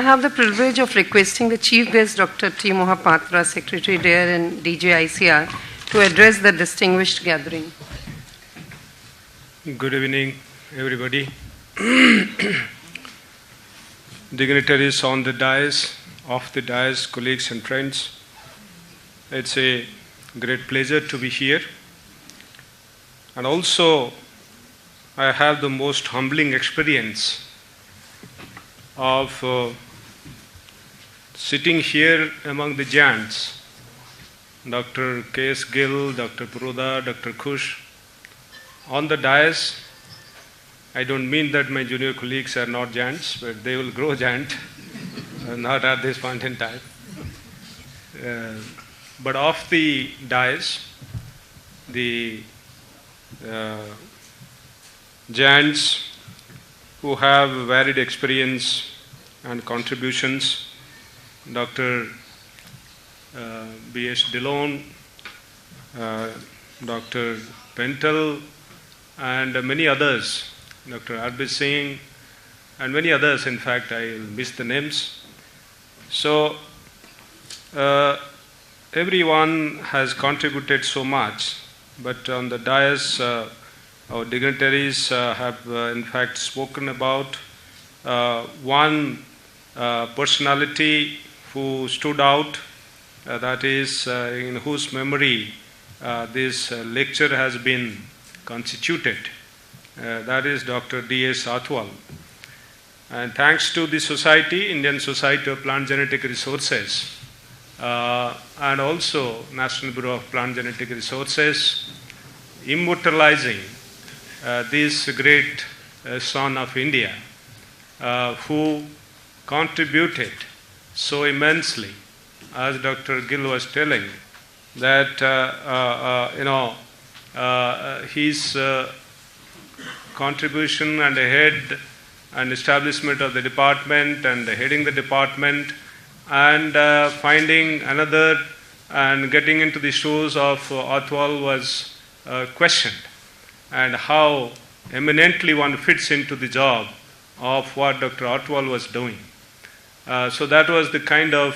have the privilege of requesting the Chief Guest, Dr. T. Mohapatra, Secretary DARE and DJICR, to address the distinguished gathering. Good evening, everybody. Dignitaries on the dais, off the dais, colleagues and friends. It's a great pleasure to be here. And also, I have the most humbling experience of sitting here among the giants, Dr. K.S. Gill, Dr. Puroda, Dr. Khush. On the dais, I don't mean that my junior colleagues are not giants, but they will grow giant, not at this point in time. But off the dais, the giants who have varied experience and contributions, Dr. B.S. Dillon, Dr. Pentel, and many others, Dr. Arbit Singh, and many others. In fact, I missed the names. So, everyone has contributed so much, but on the dais, our dignitaries have in fact spoken about one personality who stood out, that is in whose memory this lecture has been constituted. That is Dr. D.S. Athwal. And thanks to the society, Indian Society of Plant Genetic Resources, and also National Bureau of Plant Genetic Resources, immortalizing this great son of India who contributed so immensely, as Dr. Gill was telling, that his contribution and the head and establishment of the department and heading the department and finding another and getting into the shoes of Athwal was questioned, and how eminently one fits into the job of what Dr. Athwal was doing. So that was the kind of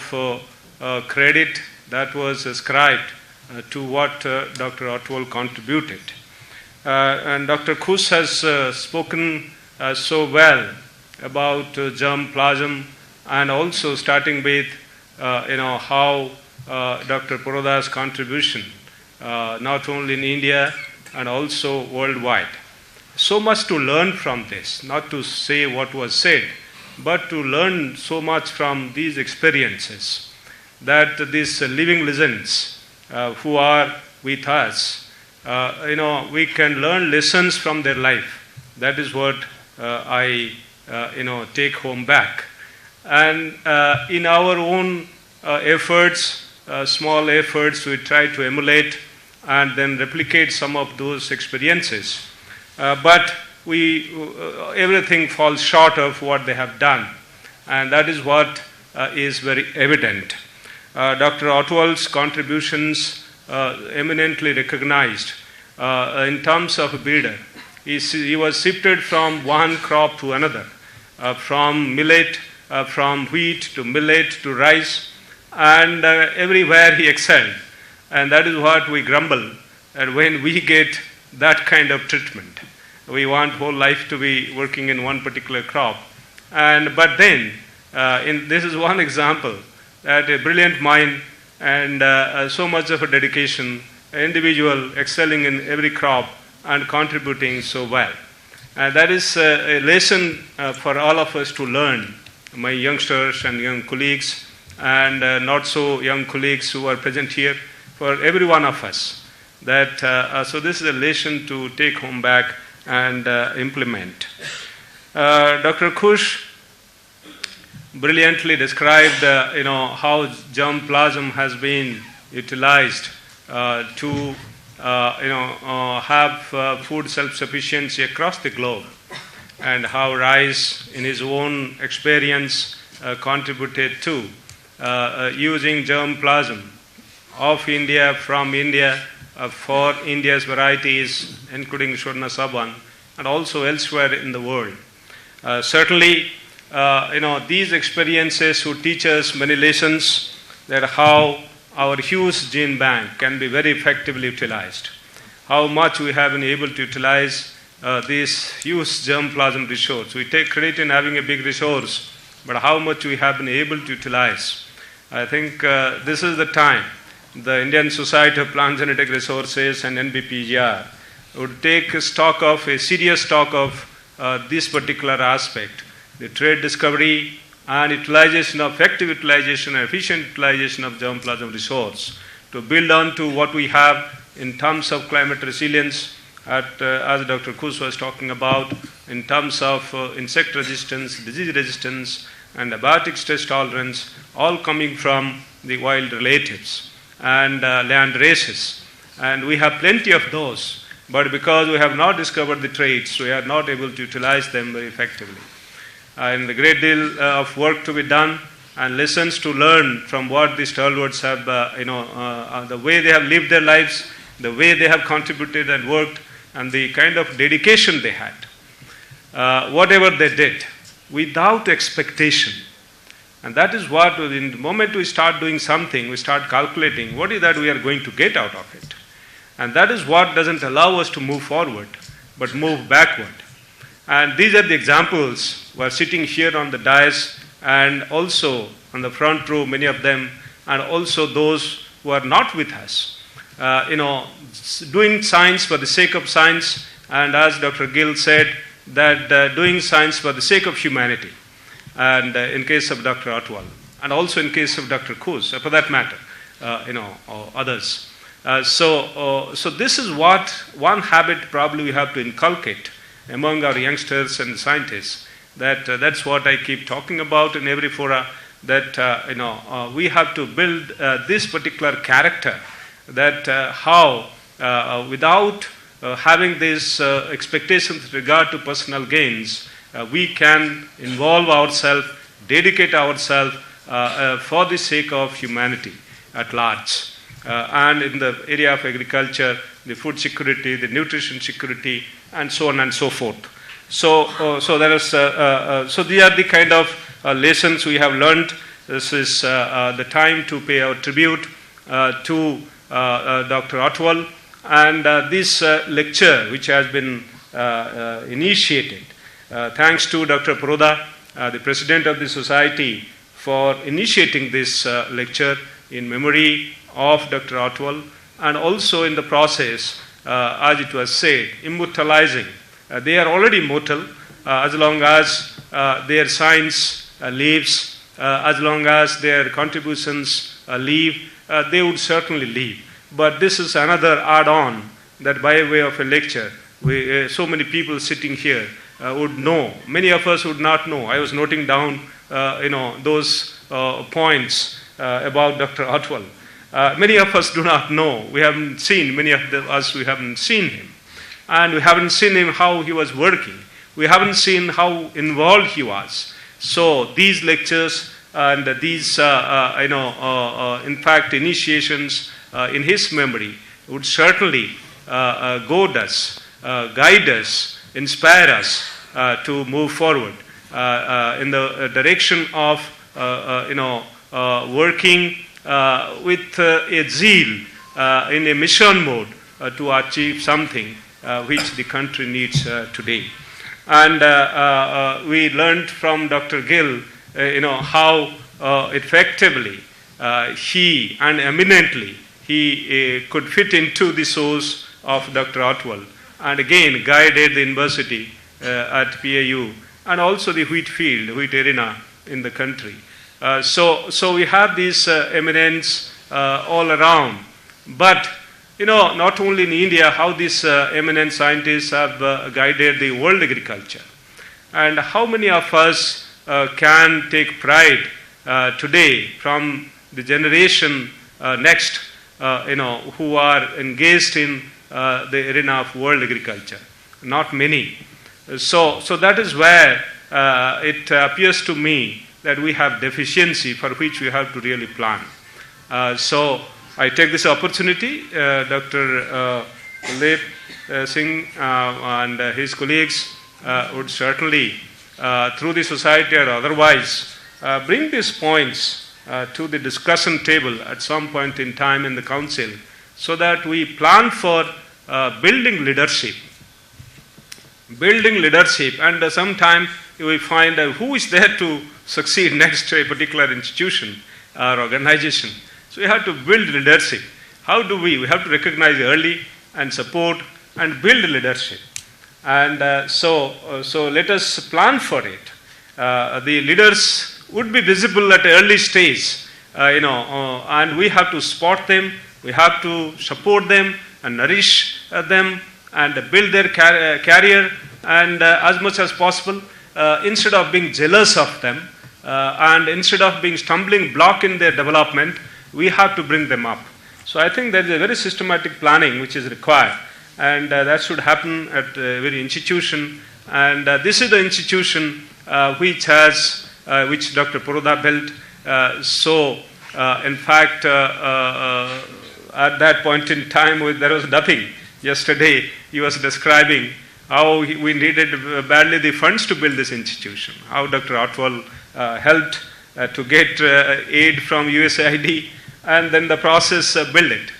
credit that was ascribed to what Dr. Athwal contributed. And Dr. Khush has spoken so well about germplasm, and also starting with how Dr. Puroda's contribution, not only in India and also worldwide. So much to learn from this, not to say what was said, but to learn so much from these experiences, that these living legends who are with us, we can learn lessons from their life. That is what I take home back. And in our own efforts, small efforts, we try to emulate and then replicate some of those experiences. But everything falls short of what they have done. And that is what is very evident. Dr. Athwal's contributions eminently recognized in terms of a breeder. He was shifted from one crop to another, from millet, from wheat to millet to rice, and everywhere he excelled. And that is what we grumble at when we get that kind of treatment. We want whole life to be working in one particular crop. But then, this is one example that a brilliant mind and so much of a dedication, an individual excelling in every crop and contributing so well. That is a lesson for all of us to learn, my youngsters and young colleagues, and not so young colleagues who are present here, for every one of us. So this is a lesson to take home back and implement. Dr. Khush brilliantly described how germplasm has been utilized to have food self-sufficiency across the globe, and how rice, in his own experience, contributed to using germplasm of India, from India, for India's varieties, including Swarna Saban, and also elsewhere in the world. Certainly, these experiences would teach us many lessons that how our huge gene bank can be very effectively utilized. How much we have been able to utilize this huge germplasm resource. We take credit in having a big resource, but how much we have been able to utilize. I think this is the time the Indian Society of Plant Genetic Resources and NBPGR would take a serious stock of this particular aspect, the trade discovery and effective utilization and efficient utilization of germplasm resource to build on to what we have in terms of climate resilience, as Dr. Kus was talking about, in terms of insect resistance, disease resistance, and abiotic stress tolerance, all coming from the wild relatives and land races. And we have plenty of those, but because we have not discovered the traits, we are not able to utilize them very effectively. And a great deal of work to be done and lessons to learn from what these stalwarts have, the way they have lived their lives, the way they have contributed and worked, and the kind of dedication they had. Whatever they did, without expectation. And that is what, in the moment we start doing something, we start calculating what is that we are going to get out of it. And that is what doesn't allow us to move forward, but move backward. And these are the examples who are sitting here on the dais and also on the front row, many of them, and also those who are not with us. Doing science for the sake of science, and as Dr. Gill said, that doing science for the sake of humanity, and in case of Dr. Otwal, and also in case of Dr. Kus, for that matter, or others. So this is what one habit probably we have to inculcate among our youngsters and scientists. That's what I keep talking about in every fora. That we have to build this particular character. That how without having these expectations with regard to personal gains, we can involve ourselves, dedicate ourselves for the sake of humanity at large. And in the area of agriculture, the food security, the nutrition security, and so on and so forth. So these are the kind of lessons we have learned. This is the time to pay our tribute to Dr. Otwal, and this lecture, which has been initiated, thanks to Dr. Paroda, the president of the society, for initiating this lecture in memory of Dr. Otwal, and also in the process, as it was said, immortalizing. They are already immortal as long as their science lives, as long as their contributions live, they would certainly live. But this is another add-on that by way of a lecture, so many people sitting here would know. Many of us would not know. I was noting down, those points about Dr. Otwal. Many of us do not know. We haven't seen, many of us, we haven't seen him. And we haven't seen him how he was working. We haven't seen how involved he was. So these lectures and these, in fact, initiations in his memory would certainly goad us, guide us, inspire us to move forward in the direction of, working with a zeal in a mission mode to achieve something which the country needs today. And we learned from Dr. Gill, how effectively he and eminently he could fit into the source of Dr. Otwal, and again guided the university at PAU and also the wheat field, wheat arena in the country. So we have these eminence all around. But not only in India, how these eminent scientists have guided the world agriculture. And how many of us can take pride today from the generation next, who are engaged in the arena of world agriculture? Not many. So that is where it appears to me that we have deficiency for which we have to really plan. So I take this opportunity, Dr. Kuldeep Singh and his colleagues would certainly through the society or otherwise, bring these points to the discussion table at some point in time in the council, so that we plan for building leadership. And sometime we find who is there to succeed next to a particular institution or organization. So we have to build leadership. How do we? We have to recognize early and support and build leadership. And so let us plan for it. The leaders would be visible at an early stage, and we have to spot them, we have to support them and nourish them and build their career, and as much as possible, instead of being jealous of them and instead of being stumbling block in their development, we have to bring them up. So I think there is a very systematic planning which is required, and that should happen at every institution. And this is the institution which Dr. Puroda built. In fact, at that point in time, there was nothing. Yesterday, he was describing how we needed badly the funds to build this institution, how Dr. Otwal helped to get aid from USAID, and then the process build it.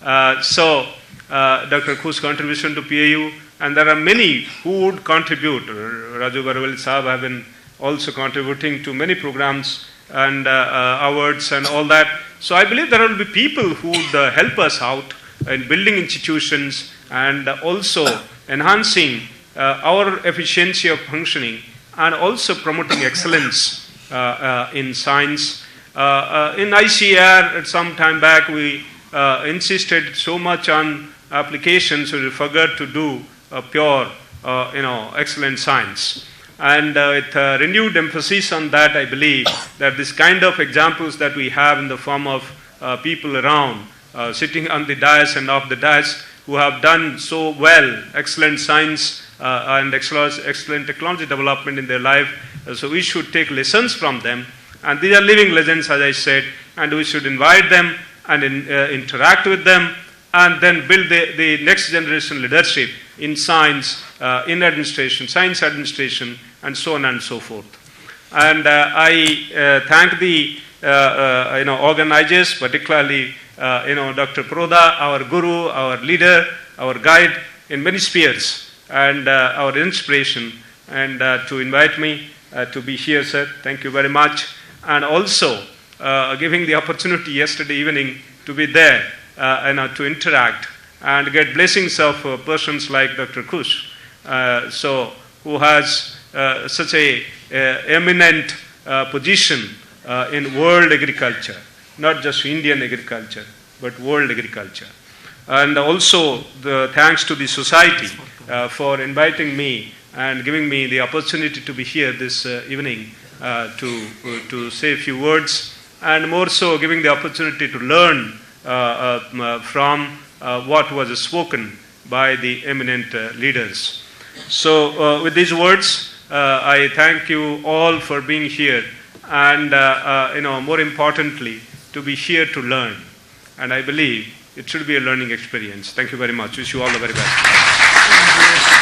Dr. Khu's contribution to PAU, and there are many who would contribute. Raju Barwal Sahab have been also contributing to many programs and awards and all that. So I believe there will be people who would help us out in building institutions and also enhancing our efficiency of functioning, and also promoting excellence in science. In ICR, at some time back, we insisted so much on applications, so we forgot to do pure, excellent science. And with renewed emphasis on that, I believe that this kind of examples that we have in the form of people around, sitting on the dais and off the dais, who have done so well, excellent science and excellent technology development in their life. So we should take lessons from them. And these are living legends, as I said, and we should invite them and interact with them, and then build the next generation leadership in science, in administration, science administration, and so on and so forth. And I thank the organizers, particularly Dr. Puroda, our guru, our leader, our guide in many spheres, and our inspiration, and to invite me to be here, sir. Thank you very much. And also giving the opportunity yesterday evening to be there, to interact and get blessings of persons like Dr. Khush, who has such a eminent position in world agriculture, not just Indian agriculture, but world agriculture. And also the thanks to the society for inviting me and giving me the opportunity to be here this evening to say a few words, and more so giving the opportunity to learn from what was spoken by the eminent leaders. So with these words, I thank you all for being here, and more importantly, to be here to learn. And I believe it should be a learning experience. Thank you very much. Wish you all the very best.